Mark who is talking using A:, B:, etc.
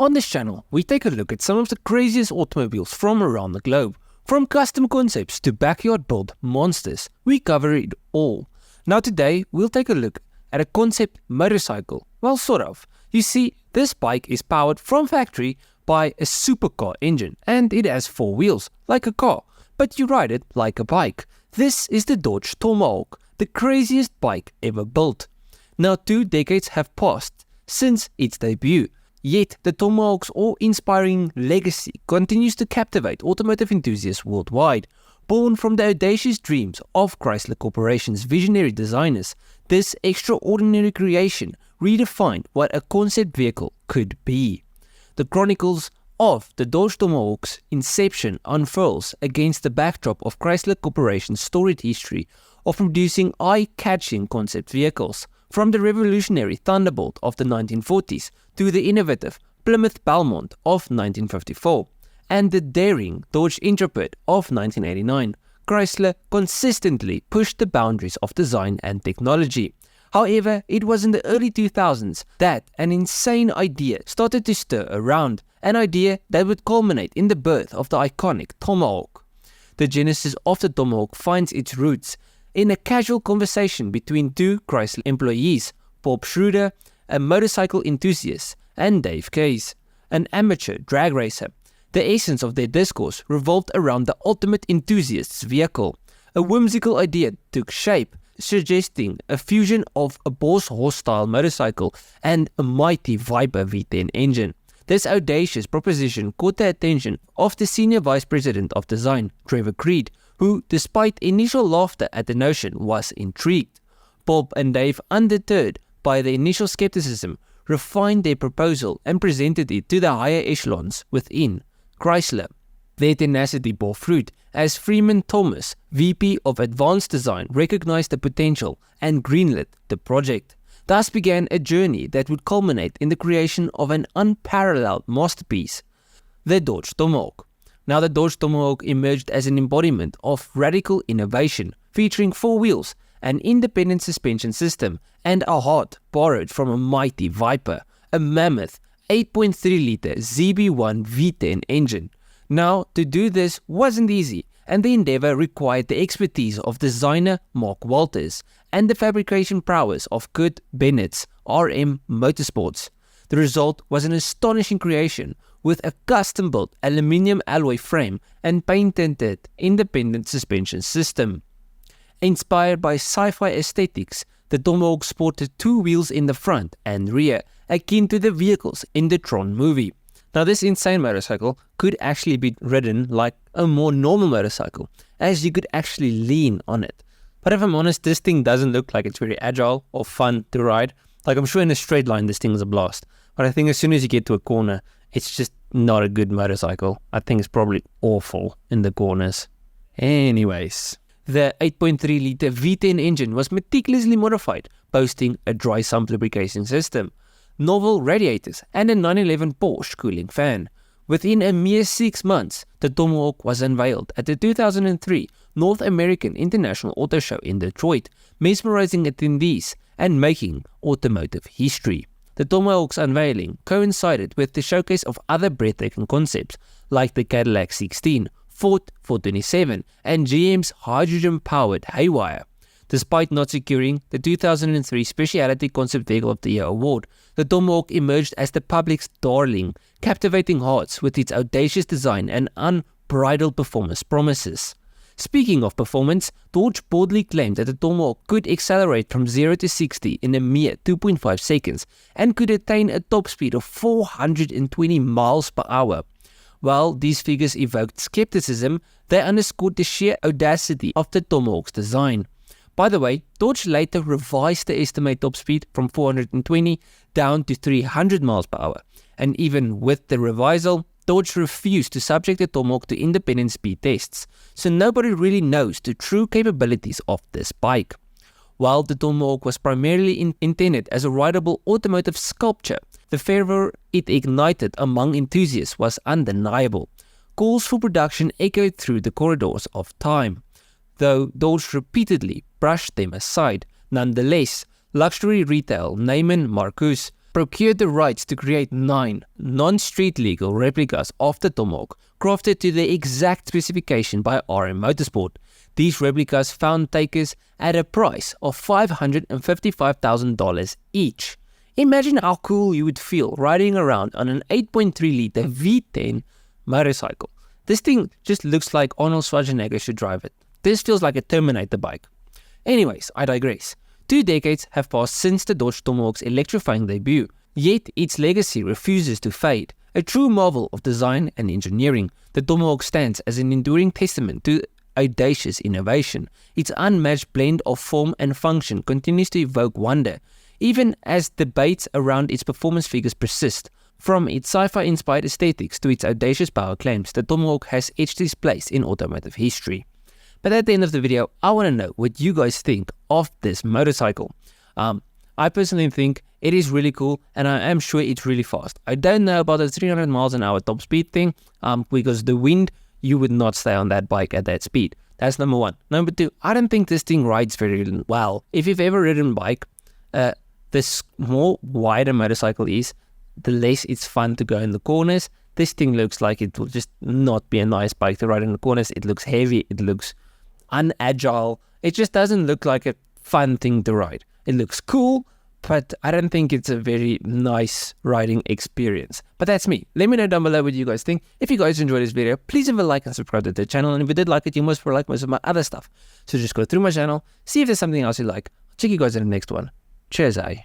A: On this channel, we take a look at some of the craziest automobiles from around the globe. From custom concepts to backyard built monsters, we cover it all. Now today, we'll take a look at a concept motorcycle. Well, sort of. You see, this bike is powered from factory by a supercar engine, and it has 4 wheels, like a car, but you ride it like a bike. This is the Dodge Tomahawk, the craziest bike ever built. Now 2 decades have passed since its debut, yet the Tomahawk's awe-inspiring legacy continues to captivate automotive enthusiasts worldwide. Born from the audacious dreams of Chrysler Corporation's visionary designers, this extraordinary creation redefined what a concept vehicle could be. The chronicles of the Dodge Tomahawk's inception unfurls against the backdrop of Chrysler Corporation's storied history of producing eye-catching concept vehicles, from the revolutionary Thunderbolt of the 1940s to the innovative Plymouth Belmont of 1954 and the daring Dodge Intrepid of 1989. Chrysler consistently pushed the boundaries of design and technology. However, it was in the early 2000s that an insane idea started to stir around, an idea that would culminate in the birth of the iconic Tomahawk. The genesis of the Tomahawk finds its roots in a casual conversation between 2 Chrysler employees, Bob Schroeder, a motorcycle enthusiast, and Dave Case, an amateur drag racer. The essence of their discourse revolved around the ultimate enthusiast's vehicle. A whimsical idea took shape, suggesting a fusion of a Boss horse-style motorcycle and a mighty Viper V10 engine. This audacious proposition caught the attention of the Senior Vice President of Design, Trevor Creed, who, despite initial laughter at the notion, was intrigued. Bob and Dave, undeterred by the initial skepticism, refined their proposal and presented it to the higher echelons within Chrysler. Their tenacity bore fruit as Freeman Thomas, VP of Advanced Design, recognized the potential and greenlit the project. Thus began a journey that would culminate in the creation of an unparalleled masterpiece, the Dodge Tomahawk. Now, the Dodge Tomahawk emerged as an embodiment of radical innovation, featuring 4 wheels, an independent suspension system, and a heart borrowed from a mighty Viper, a mammoth 8.3-litre ZB1 V10 engine. Now, to do this wasn't easy, and the endeavor required the expertise of designer Mark Walters and the fabrication prowess of Kurt Bennett's RM Motorsports. The result was an astonishing creation with a custom-built aluminium alloy frame and patented independent suspension system. Inspired by sci-fi aesthetics, the Tomahawk sported 2 wheels in the front and rear, akin to the vehicles in the Tron movie. Now, this insane motorcycle could actually be ridden like a more normal motorcycle, as you could actually lean on it. But if I'm honest, this thing doesn't look like it's very agile or fun to ride. Like, I'm sure in a straight line this thing is a blast, but I think as soon as you get to a corner, it's just not a good motorcycle. I think it's probably awful in the corners. Anyways, the 8.3-litre V10 engine was meticulously modified, boasting a dry sump lubrication system, novel radiators, and a 911 Porsche cooling fan. Within a mere 6 months, the Tomahawk was unveiled at the 2003 North American International Auto Show in Detroit, mesmerizing attendees and making automotive history. The Tomahawk's unveiling coincided with the showcase of other breathtaking concepts like the Cadillac 16, Ford 427, and GM's hydrogen-powered Haywire. Despite not securing the 2003 Specialty Concept Vehicle of the Year award, the Tomahawk emerged as the public's darling, captivating hearts with its audacious design and unbridled performance promises. Speaking of performance, Dodge boldly claimed that the Tomahawk could accelerate from 0 to 60 in a mere 2.5 seconds and could attain a top speed of 420 miles per hour. While these figures evoked skepticism, they underscored the sheer audacity of the Tomahawk's design. By the way, Dodge later revised the estimated top speed from 420 down to 300 miles per hour, and even with the revisal, Dodge refused to subject the Tomahawk to independent speed tests, so nobody really knows the true capabilities of this bike. While the Tomahawk was primarily intended as a rideable automotive sculpture, the fervor it ignited among enthusiasts was undeniable. Calls for production echoed through the corridors of time. Though Dodge repeatedly brushed them aside, nonetheless, luxury retail Neiman Marcus procured the rights to create 9 non-street legal replicas of the Tomahawk, crafted to the exact specification by RM Motorsport. These replicas found takers at a price of $555,000 each. Imagine how cool you would feel riding around on an 8.3-litre V10 motorcycle. This thing just looks like Arnold Schwarzenegger should drive it. This feels like a Terminator bike. Anyways, I digress. 2 decades have passed since the Dodge Tomahawk's electrifying debut, yet its legacy refuses to fade. A true marvel of design and engineering, the Tomahawk stands as an enduring testament to audacious innovation. Its unmatched blend of form and function continues to evoke wonder, even as debates around its performance figures persist. From its sci-fi inspired aesthetics to its audacious power claims, the Tomahawk has etched its place in automotive history. But at the end of the video, I want to know what you guys think of this motorcycle. I personally think it is really cool, and I am sure it's really fast. I don't know about the 300 miles an hour top speed thing, because the wind, you would not stay on that bike at that speed. That's number 1. Number 2, I don't think this thing rides very well. If you've ever ridden a bike, the more wider motorcycle is, the less it's fun to go in the corners. This thing looks like it will just not be a nice bike to ride in the corners. It looks heavy, it looks unagile. It just doesn't look like a fun thing to ride. It looks cool, but I don't think it's a very nice riding experience. But that's me. Let me know down below what you guys think. If you guys enjoyed this video, please leave a like and subscribe to the channel. And if you did like it, you must like most of my other stuff. So just go through my channel, see if there's something else you like. I'll check you guys in the next one. Cheers, eh?